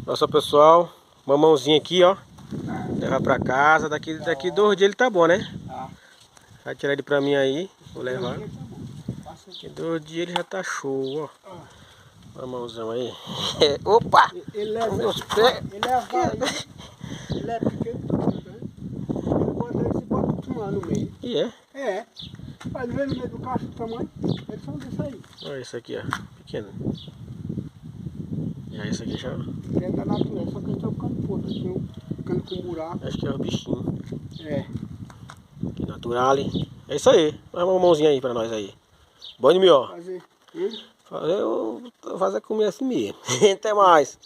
Nossa, pessoal, mamãozinho aqui, ó. Levar pra casa. Daqui 2 dias ele tá bom, né? Tá. Vai tirar ele pra mim aí. Vou levar. Daqui 2 dias ele já tá show, ó. Mamãozão aí. Opa! Ele leva, Meus pés. ele é pequeno, né? Ele bota tomar no meio. E é? É. Faz ver no meio do cacho do tamanho. Eles são desse aí. Olha esse aqui, ó. Pequeno. Já esse aqui já. É da natureza, só que eles estão ficando podres, ficando com buraco. Acho que é o bichinho. É. Que natural, hein? É isso aí. Faz uma mãozinha aí pra nós aí. Bom de mim, ó. Fazer. Fazer comer assim mesmo. Até mais.